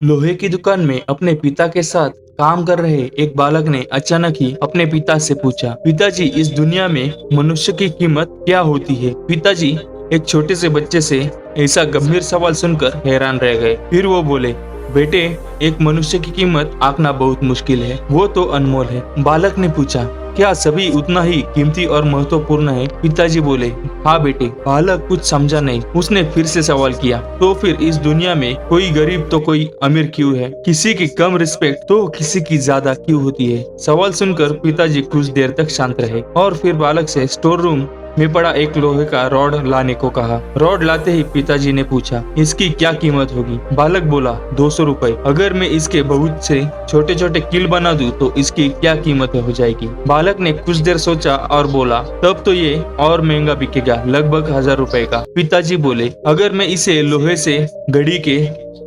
लोहे की दुकान में अपने पिता के साथ काम कर रहे एक बालक ने अचानक ही अपने पिता से पूछा, पिताजी, इस दुनिया में मनुष्य की कीमत क्या होती है? पिताजी एक छोटे से बच्चे से ऐसा गंभीर सवाल सुनकर हैरान रह गए। फिर वो बोले, बेटे, एक मनुष्य की कीमत आंकना बहुत मुश्किल है, वो तो अनमोल है। बालक ने पूछा, क्या सभी उतना ही कीमती और महत्वपूर्ण है? पिताजी बोले, हाँ बेटे। बालक कुछ समझा नहीं। उसने फिर से सवाल किया, तो फिर इस दुनिया में कोई गरीब तो कोई अमीर क्यों है? किसी की कम रिस्पेक्ट तो किसी की ज्यादा क्यों होती है? सवाल सुनकर पिताजी कुछ देर तक शांत रहे और फिर बालक से स्टोर रूम में पड़ा एक लोहे का रॉड लाने को कहा। रॉड लाते ही पिताजी ने पूछा, इसकी क्या कीमत होगी? बालक बोला, 200 रुपए। अगर मैं इसके बहुत से छोटे छोटे कील बना दूं तो इसकी क्या कीमत हो जाएगी? बालक ने कुछ देर सोचा और बोला, तब तो ये और महंगा बिकेगा, लगभग 1000 रुपए का। पिताजी बोले, अगर मैं इसे लोहे से घड़ी के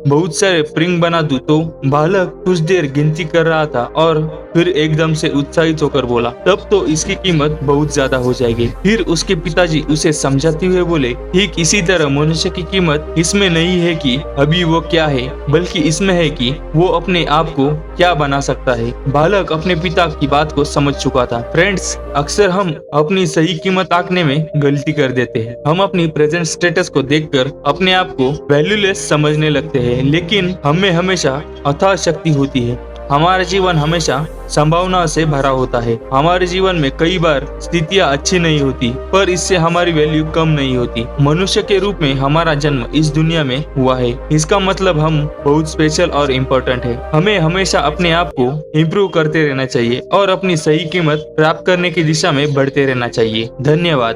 बहुत सारे प्रिंग बना दूं तो? बालक कुछ देर गिनती कर रहा था और फिर एकदम से उत्साहित होकर बोला, तब तो इसकी कीमत बहुत ज्यादा हो जाएगी। फिर उसके पिताजी उसे समझाते हुए बोले, ठीक इसी तरह मनुष्य की कीमत इसमें नहीं है कि अभी वो क्या है, बल्कि इसमें है कि वो अपने आप को क्या बना सकता है। बालक अपने पिता की बात को समझ चुका था। फ्रेंड्स, अक्सर हम अपनी सही कीमत आंकने में गलती कर देते हैं। हम अपनी प्रेजेंट स्टेटस को देखकर अपने आप को वैल्यूलेस समझने लगते हैं, लेकिन हमें हमेशा अथाह शक्ति होती है। हमारा जीवन हमेशा संभावना से भरा होता है। हमारे जीवन में कई बार स्थितियां अच्छी नहीं होती, पर इससे हमारी वैल्यू कम नहीं होती। मनुष्य के रूप में हमारा जन्म इस दुनिया में हुआ है, इसका मतलब हम बहुत स्पेशल और इम्पोर्टेंट है। हमें हमेशा अपने आप को इम्प्रूव करते रहना चाहिए और अपनी सही कीमत प्राप्त करने की दिशा में बढ़ते रहना चाहिए। धन्यवाद।